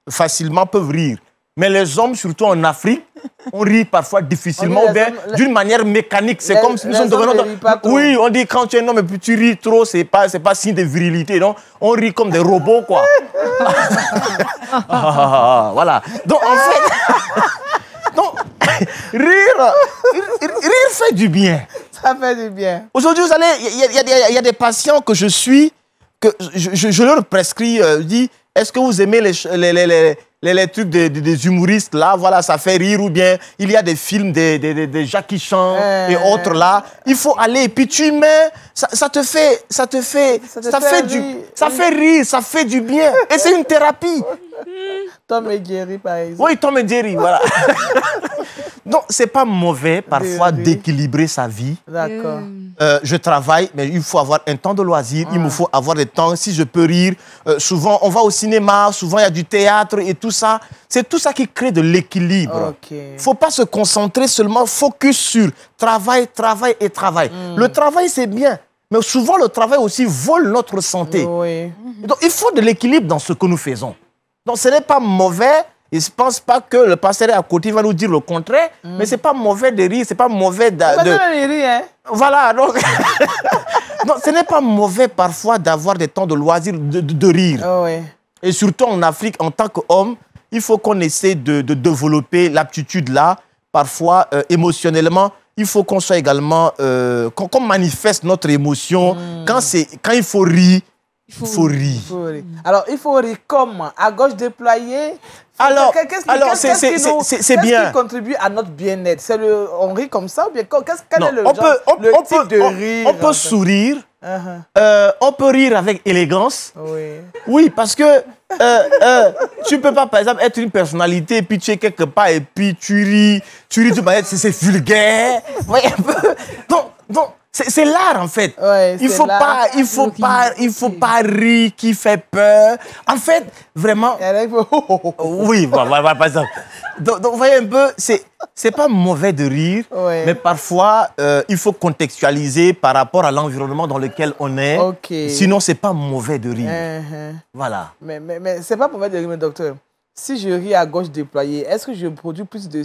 facilement peuvent rire. Mais les hommes, surtout en Afrique, on rit parfois difficilement ou bien d'une manière mécanique. C'est comme si nous sommes devenus... Oui, on dit quand tu es un homme et puis tu ris trop, c'est pas signe de virilité. Donc, on rit comme des robots, quoi. Voilà. Donc, en fait... Donc, rire fait du bien. Ça fait du bien. Aujourd'hui, vous allez, il y a des patients que je suis, que je leur prescris, je dis, est-ce que vous aimez les trucs des humoristes là, voilà, ça fait rire, ou bien il y a des films de Jackie Chan et autres là. Il faut aller et puis tu mets, ça fait rire, ça fait du bien. Et c'est une thérapie. Tom et Jerry, par exemple. Oui, Tom et Jerry, voilà. Donc, c'est pas mauvais, parfois, d'équilibrer sa vie. D'accord. Je travaille, mais il faut avoir un temps de loisir. Il me faut avoir des temps, si je peux rire. Souvent, on va au cinéma, souvent, il y a du théâtre et tout ça. C'est tout ça qui crée de l'équilibre. Il ne faut pas se concentrer seulement, focus sur travail, travail et travail. Le travail, c'est bien. Mais souvent, le travail aussi vole notre santé. Oui. Donc, il faut de l'équilibre dans ce que nous faisons. Donc, ce n'est pas mauvais. Je ne pense pas que le pasteur à côté va nous dire le contraire. Mais ce n'est pas mauvais de rire. Ce n'est pas mauvais de... hein? Voilà. Donc, donc ce n'est pas mauvais parfois d'avoir des temps de loisirs, de rire. Oh, oui. Et surtout en Afrique, en tant qu'homme, il faut qu'on essaie de développer l'aptitude-là. Parfois, émotionnellement, il faut qu'on soit également... qu'on manifeste notre émotion. Quand il faut rire, il faut rire. Alors, il faut rire comment? À gauche déployée? Alors, c'est bien. Qu'est-ce qui contribue à notre bien-être? On rit comme ça ou bien quel est le type de rire? On peut sourire. On peut rire avec élégance. Oui, parce que tu ne peux pas, par exemple, être une personnalité et puis tu es quelque part et puis tu ris de manière, c'est vulgaire. Oui, un peu. Donc c'est l'art, en fait. Ouais, il faut pas rire qui fait peur. En fait, vraiment... Oui, par exemple. Donc, vous voyez un peu, c'est pas mauvais de rire, mais parfois, il faut contextualiser par rapport à l'environnement dans lequel on est. Sinon, c'est pas mauvais de rire. Voilà. Mais c'est pas mauvais de rire, mais docteur. Si je ris à gauche déployée, est-ce que je produis plus de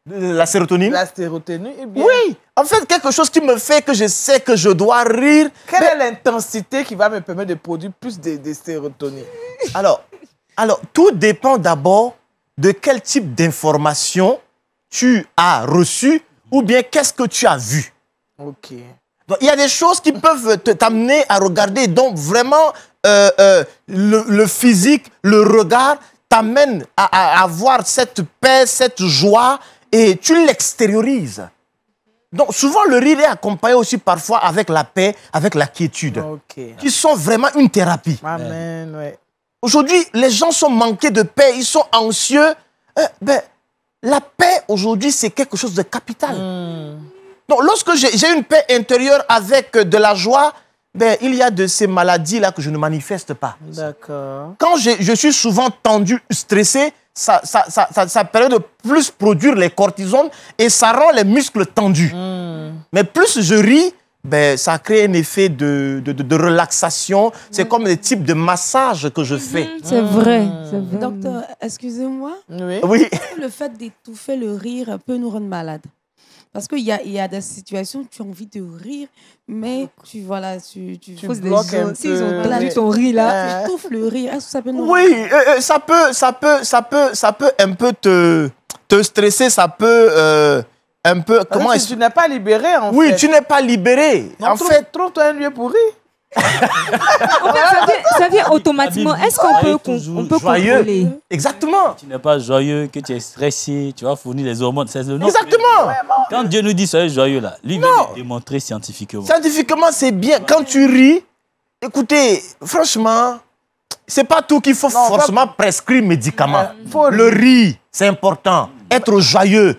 la sérotonine? La sérotonine, eh bien... Oui, en fait, quelque chose qui me fait que je sais que je dois rire. Quelle est l'intensité qui va me permettre de produire plus de sérotonine? Alors, tout dépend d'abord de quel type d'information tu as reçu ou bien qu'est-ce que tu as vu. Ok. Donc, il y a des choses qui peuvent t'amener à regarder. Donc, vraiment, le physique, le regard t'amène à avoir cette paix, cette joie et tu l'extériorises. Donc, souvent, le rire est accompagné aussi parfois avec la paix, avec la quiétude, qui sont vraiment une thérapie. Amen, ouais. Aujourd'hui, les gens sont manqués de paix, ils sont anxieux. La paix, aujourd'hui, c'est quelque chose de capital. Donc, lorsque j'ai une paix intérieure avec de la joie, il y a de ces maladies-là que je ne manifeste pas. D'accord. Quand je suis souvent tendu, stressé, ça permet de plus produire les cortisones et ça rend les muscles tendus. Mais plus je ris, ça crée un effet de relaxation. C'est comme le type de massage que je fais. C'est vrai. Docteur, excusez-moi. Oui. Le fait d'étouffer le rire peut nous rendre malades. Parce qu'il y a des situations où tu as envie de rire, mais tu bloques un peu. S'ils ont entendu ton rire là, tu étouffes le rire. Est-ce que ça peut nous... Oui, ça peut un peu te stresser, ça peut un peu... Comment est-ce que tu n'es pas libéré, en fait. Oui, tu n'es pas libéré. Non, en fait, trouve-toi un lieu pourri. En fait, ça vient automatiquement. Est-ce qu'on peut contrôler? Exactement. Tu n'es pas joyeux, que tu es stressé, tu vas fournir les hormones. Exactement. Quand Dieu nous dit soyez joyeux, là, lui vient le démontrer scientifiquement. Scientifiquement, c'est bien. Quand tu ris, écoutez, franchement, c'est pas tout qu'il faut forcément prescrire médicaments. Le rire, c'est important. Être joyeux.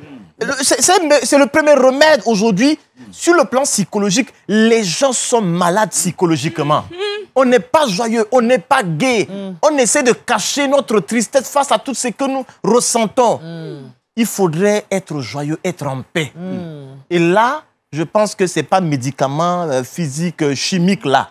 C'est le premier remède aujourd'hui. Sur le plan psychologique, les gens sont malades psychologiquement. On n'est pas joyeux, on n'est pas gai. On essaie de cacher notre tristesse face à tout ce que nous ressentons. Il faudrait être joyeux, être en paix. Et là, je pense que ce n'est pas médicament physique, chimique là.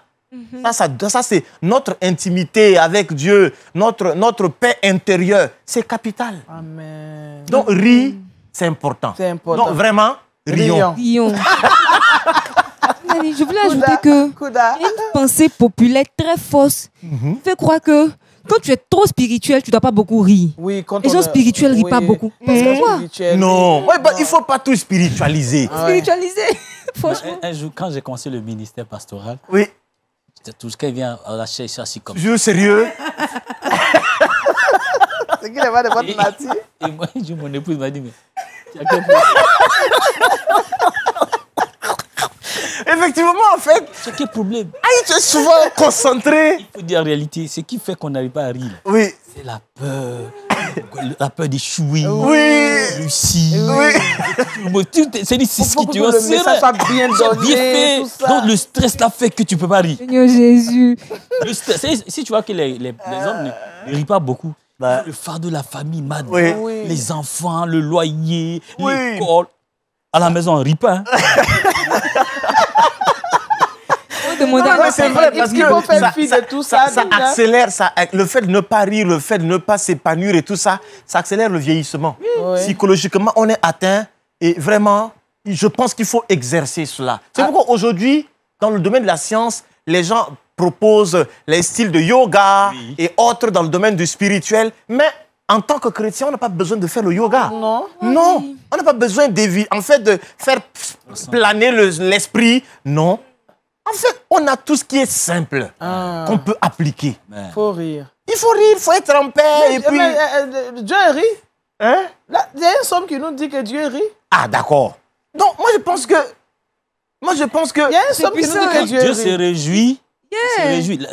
Ça c'est notre intimité avec Dieu, notre paix intérieure. C'est capital. Amen. Donc, rire, c'est important. C'est important. Donc, vraiment, rions. Je voulais ajouter que une pensée populaire très fausse fait croire que quand tu es trop spirituel, tu ne dois pas beaucoup rire. Oui, quand les gens spirituels ne rient pas beaucoup. Pourquoi? Non, il ne faut pas tout spiritualiser. Spiritualiser, franchement. Un jour, quand j'ai commencé le ministère pastoral, tout ce qui vient à la chaise assis comme ça. Je suis sérieux? C'est qu'il n'est pas de votre nature. Et moi, mon épouse m'a dit, mais... Effectivement, en fait... C'est quel problème? Tu es souvent concentré. Il faut dire en réalité, ce qui fait qu'on n'arrive pas à rire, c'est la peur d'échouer, réussir. C'est ce qui tu as. Le message soit bien donné, tout ça. Donc le stress l'a fait que tu ne peux pas rire. Seigneur Jésus. Le stress, si tu vois que les hommes ne rient pas beaucoup, le fardeau de la famille, les enfants, le loyer, l'école. À la maison, on ne rit pas. C'est vrai, parce que ça accélère, le fait de ne pas rire, le fait de ne pas s'épanouir et tout ça, ça accélère le vieillissement. Psychologiquement, on est atteint et vraiment, je pense qu'il faut exercer cela. C'est pourquoi aujourd'hui, dans le domaine de la science, les gens proposent les styles de yoga et autres dans le domaine du spirituel, mais en tant que chrétien, on n'a pas besoin de faire le yoga. Non. On n'a pas besoin de faire planer l'esprit. Non. En fait, on a tout ce qui est simple qu'on peut appliquer. Il faut rire. Il faut être en paix. Dieu rit. Hein? Là, il y a un somme qui nous dit que Dieu rit. Ah, d'accord. Donc, moi, je pense que... Il y a un somme qui nous dit que Dieu rit. Dieu se réjouit.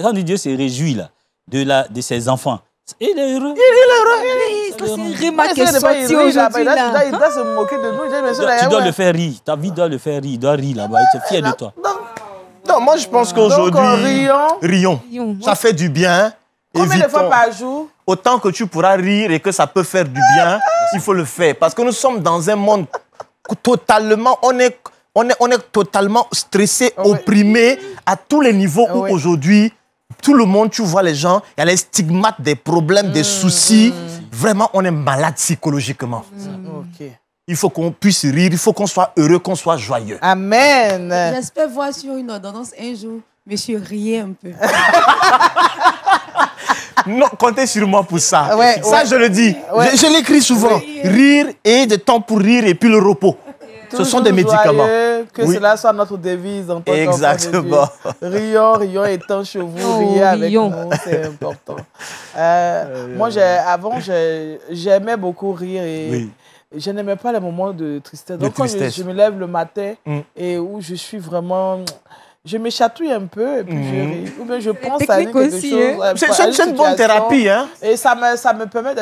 Quand on dit Dieu se réjouit là, de ses enfants. Il est heureux. C'est remarqué aujourd'hui là. Il doit se moquer de nous. Tu dois le faire rire. Ta vie doit le faire rire. Il doit rire là-bas. Il est fier de toi. Non, moi je pense qu'aujourd'hui, rions. Ça fait du bien. Combien de fois par jour? Autant que tu pourras rire et que ça peut faire du bien, il faut le faire. Parce que nous sommes dans un monde totalement, on est totalement stressé, opprimé à tous les niveaux où aujourd'hui, tout le monde, tu vois les gens, il y a les stigmates, des problèmes, des soucis. Vraiment, on est malade psychologiquement. Il faut qu'on puisse rire, il faut qu'on soit heureux, qu'on soit joyeux. Amen. J'espère voir sur une ordonnance un jour, monsieur, riez un peu. Non, comptez sur moi pour ça. Ça, je le dis. Je l'écris souvent. Rire et de temps pour rire et puis le repos. Ce sont des médicaments. Que cela soit notre devise en tant qu'enfant de Dieu. Exactement. Rions, étant chez vous, riez avec nous, c'est important. Moi, avant, j'aimais beaucoup rire et je n'aimais pas les moments de tristesse. Donc, quand je me lève le matin et où je suis vraiment... Je me chatouille un peu et puis je ris. Ou bien je pense à quelque chose. C'est une bonne thérapie. Hein? Et ça me permet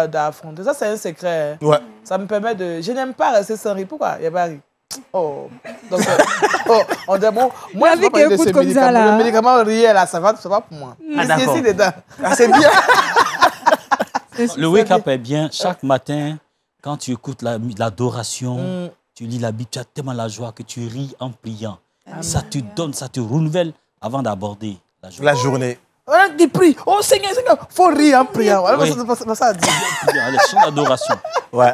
d'affronter. Ça, c'est un secret. Hein. Ça me permet de... Je n'aime pas rester sans rire. Pourquoi? Il n'y a pas rire. Donc, on dit, bon, moi, je vais de ce médicament. Là. Le médicament rire, là, ça va pour moi. D'accord. C'est bien. Le wake-up est bien. Chaque matin, quand tu écoutes l'adoration, tu lis la Bible, tu as tellement la joie que tu ris en priant. Ça te donne, ça te renouvelle avant d'aborder la journée. On dit prie. Oh Seigneur, Seigneur. Il faut rire en priant. Oui. C'est ça à dire. Les chants d'adoration. Ouais.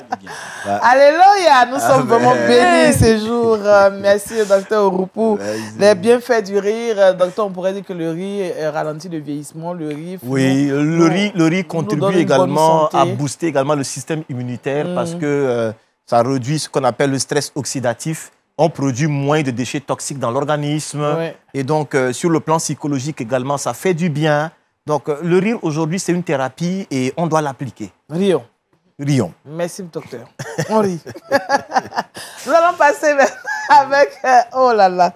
Alléluia. Nous sommes vraiment Amen. bénis ces jours. Merci, docteur Ouroupou. Les bienfaits du rire. Docteur, on pourrait dire que le rire ralentit le vieillissement. Le rire. Oui, le riz contribue également à booster également le système immunitaire parce que ça réduit ce qu'on appelle le stress oxydatif. On produit moins de déchets toxiques dans l'organisme. Ouais. Et donc, sur le plan psychologique également, ça fait du bien. Donc, le rire aujourd'hui, c'est une thérapie et on doit l'appliquer. Rions. Rions. Merci, docteur. On rit. Nous allons passer avec... oh là là.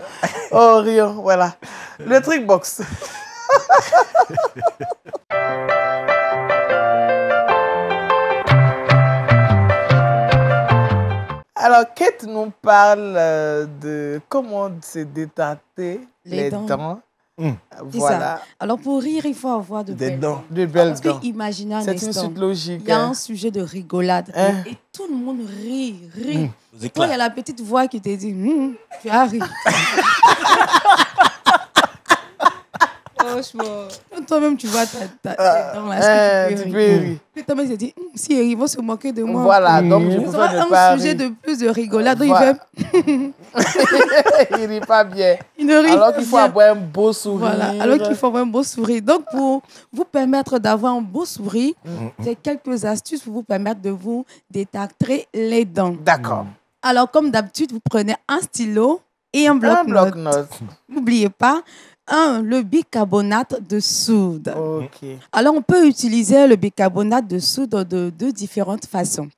Oh, rions. Voilà. Le trick box. Alors, Kate nous parle de comment se détarter les dents. Voilà. Ça. Alors, pour rire, il faut avoir de belles dents. De belles dents. Imaginez un instant. C'est une suite logique. Il y a un sujet de rigolade. Et tout le monde rit. Toi, il y a la petite voix qui te dit tu as ri. Franchement. Toi-même, tu vois tes dents là. Tu peux rire. Puis toi-même, tu te dis si ils vont se moquer de moi. Voilà, donc je peux ne pas un sujet de plus de rigolade. Voilà. Il rit pas bien. Il ne rit alors qu'il faut avoir un beau sourire. Voilà, alors qu'il faut avoir un beau sourire. Donc, pour vous permettre d'avoir un beau sourire, j'ai quelques astuces pour vous permettre de vous détartrer les dents. D'accord. Alors, comme d'habitude, vous prenez un stylo et un bloc-notes. N'oubliez pas, le bicarbonate de soude. Okay. Alors, on peut utiliser le bicarbonate de soude de différentes façons.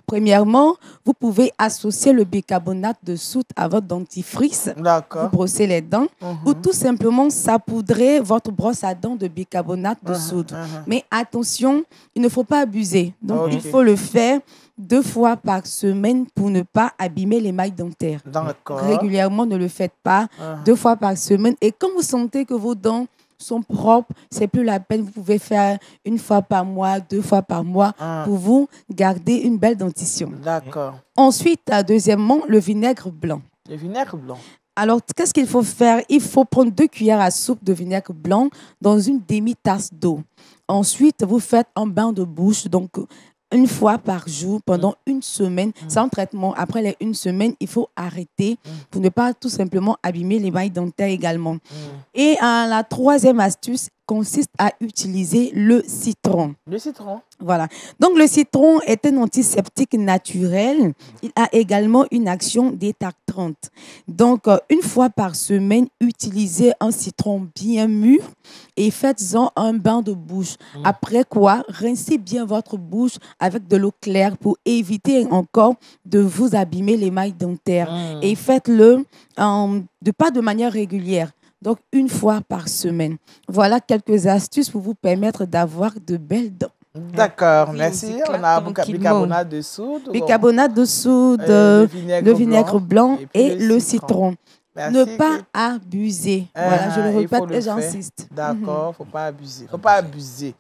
Premièrement, vous pouvez associer le bicarbonate de soude à votre dentifrice. D'accord. Vous brossez les dents. Ou tout simplement saupoudrer votre brosse à dents de bicarbonate de soude. Mais attention, il ne faut pas abuser. Donc, il faut le faire 2 fois par semaine pour ne pas abîmer l'émail dentaire. D'accord. Régulièrement, ne le faites pas 2 fois par semaine. Et quand vous sentez que vos dents sont propres, c'est plus la peine. Vous pouvez faire 1 fois par mois, 2 fois par mois pour vous garder une belle dentition. D'accord. Ensuite, deuxièmement, le vinaigre blanc. Le vinaigre blanc. Alors, qu'est-ce qu'il faut faire? Il faut prendre 2 cuillères à soupe de vinaigre blanc dans une demi-tasse d'eau. Ensuite, vous faites un bain de bouche, donc 1 fois par jour pendant 1 semaine, sans traitement. Après les 1 semaine, il faut arrêter pour ne pas tout simplement abîmer l'émail dentaire également. Et la 3e astuce consiste à utiliser le citron. Le citron? Voilà. Donc, le citron est un antiseptique naturel. Il a également une action détartrante. Donc, 1 fois par semaine, utilisez un citron bien mûr et faites-en un bain de bouche. Après quoi, rincez bien votre bouche avec de l'eau claire pour éviter encore de vous abîmer l'émail dentaire. Et faites-le pas de manière régulière. Donc, 1 fois par semaine. Voilà quelques astuces pour vous permettre d'avoir de belles dents. D'accord, merci. On a bicarbonate de soude. Bicarbonate de soude, le vinaigre blanc et le citron. Merci. Ne pas abuser. Voilà, je le répète et j'insiste. D'accord, il ne faut pas abuser. Il ne faut pas abuser.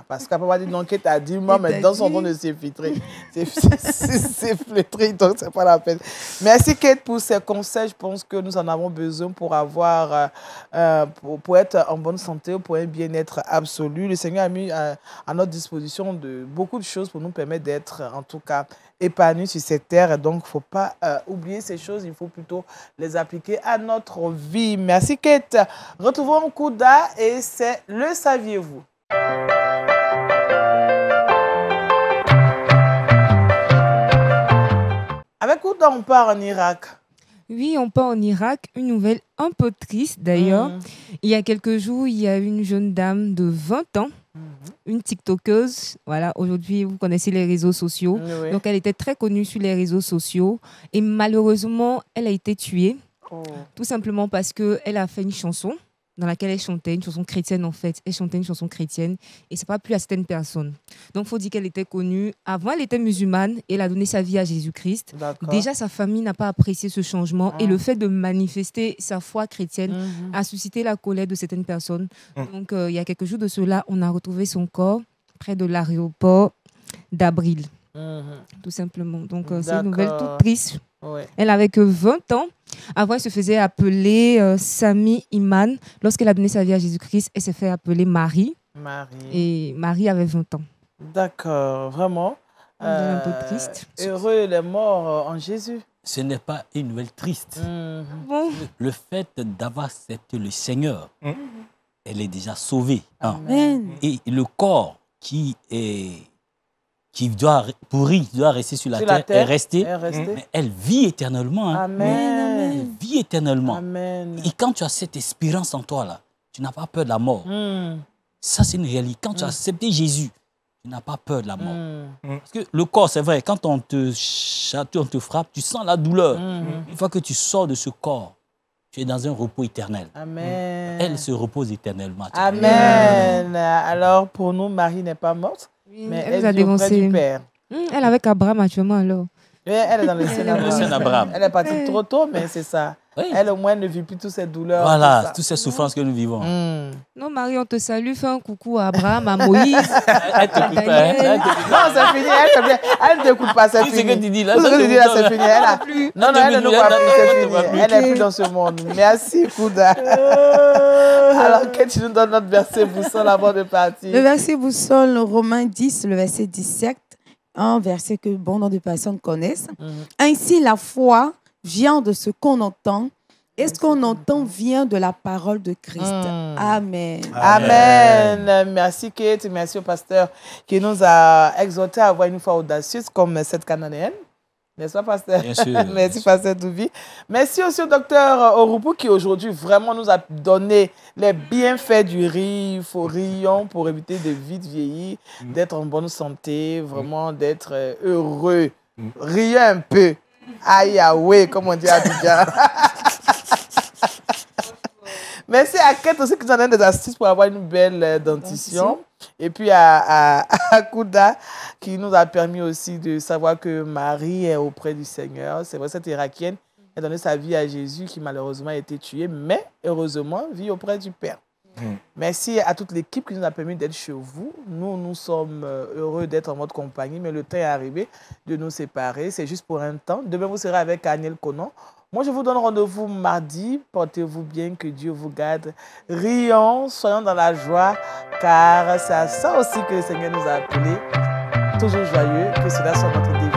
Parce qu'après, on va dire non, Kate a dit, moi, mes dents sont en train de s'infiltrer. C'est flétri, donc ce n'est pas la peine. Merci, Kate, pour ces conseils. Je pense que nous en avons besoin pour avoir, pour être en bonne santé, pour un bien-être absolu. Le Seigneur a mis à notre disposition beaucoup de choses pour nous permettre d'être, en tout cas, épanouis sur cette terre. Donc, il ne faut pas oublier ces choses. Il faut plutôt les appliquer à notre vie. Merci, Kate. Retrouvons Kouda et c'est Le Saviez-vous? Avec Kouda, on part en Irak. Oui, on part en Irak. Une nouvelle un peu triste d'ailleurs. Il y a quelques jours, il y a une jeune dame de 20 ans, une TikTokeuse. Voilà, aujourd'hui, vous connaissez les réseaux sociaux. Oui. Donc, elle était très connue sur les réseaux sociaux. Et malheureusement, elle a été tuée. Tout simplement parce qu'elle a fait une chanson dans laquelle elle chantait une chanson chrétienne en fait. Elle chantait une chanson chrétienne et ça n'a pas plu à certaines personnes. Donc, il faut dire qu'elle était connue. Avant, elle était musulmane et elle a donné sa vie à Jésus-Christ. Déjà, sa famille n'a pas apprécié ce changement et le fait de manifester sa foi chrétienne a suscité la colère de certaines personnes. Donc, il y a quelques jours de cela, on a retrouvé son corps près de l'aéroport d'Abril. Tout simplement. Donc, c'est une nouvelle toute triste. Elle avait que 20 ans. Avant, elle se faisait appeler Sami Iman. Lorsqu'elle a donné sa vie à Jésus-Christ, elle s'est fait appeler Marie. Et Marie avait 20 ans. D'accord, vraiment. Un peu triste. Heureux les morts en Jésus. Ce n'est pas une nouvelle triste. Bon. Le fait d'avoir accepté le Seigneur, elle est déjà sauvée. Amen. Et le corps qui doit pourrir, qui doit rester sur la terre, est resté. Mais elle vit éternellement. Amen. Elle vit éternellement. Amen. Et quand tu as cette espérance en toi, là, tu n'as pas peur de la mort. Ça, c'est une réalité. Quand tu as accepté Jésus, tu n'as pas peur de la mort. Parce que le corps, c'est vrai, quand on te chatouille, on te frappe, tu sens la douleur. Une fois que tu sors de ce corps, tu es dans un repos éternel. Amen. Elle se repose éternellement. Amen. Alors, pour nous, Marie n'est pas morte, mais elle vit auprès du Père. Elle est avec Abraham actuellement, alors. Elle est dans le Seigneur Abraham. Elle est partie trop tôt, mais c'est ça. Oui. Elle, au moins, ne vit plus toutes ces douleurs. Voilà, toutes ces souffrances que nous vivons. Non, Marie, on te salue. Fais un coucou à Abraham, à Moïse. Elle t'écoute pas. Non, c'est fini. Elle ne t'écoute pas, c'est fini. Ce que tu dis là, c'est fini. Non, elle ne nous voit plus, c'est fini. Elle n'est plus dans ce monde. Merci, Kouda. Alors, que tu nous donnes notre verset boussole avant de partir? Le verset boussole, Romains 10, le verset 17, un verset que bon nombre de personnes connaissent. Ainsi, la foi vient de ce qu'on entend, et ce qu'on entend vient de la parole de Christ. Amen. Amen. Merci Kate, merci au pasteur qui nous a exhorté à avoir une foi audacieuse comme cette Cananéenne. N'est-ce pas, pasteur? Bien sûr. Merci, pasteur Doubi. Merci aussi au docteur Orupou qui aujourd'hui vraiment nous a donné les bienfaits du riz. Il faut rions pour éviter de vite vieillir, d'être en bonne santé, vraiment d'être heureux. Riez un peu. Aïe, ouais, comme on dit à Abidjan. Merci à Kate aussi qui nous a donné des astuces pour avoir une belle dentition. Et puis à Kouda qui nous a permis aussi de savoir que Marie est auprès du Seigneur. C'est vrai, cette Irakienne a donné sa vie à Jésus qui malheureusement a été tué, mais heureusement vit auprès du Père. Merci à toute l'équipe qui nous a permis d'être chez vous. Nous sommes heureux d'être en votre compagnie, mais le temps est arrivé de nous séparer. C'est juste pour un temps. Demain, vous serez avec Aniel Conan. Moi, je vous donne rendez-vous mardi. Portez-vous bien, que Dieu vous garde. Rions, soyons dans la joie, car c'est à ça aussi que le Seigneur nous a appelés. Toujours joyeux, que cela soit notre défi.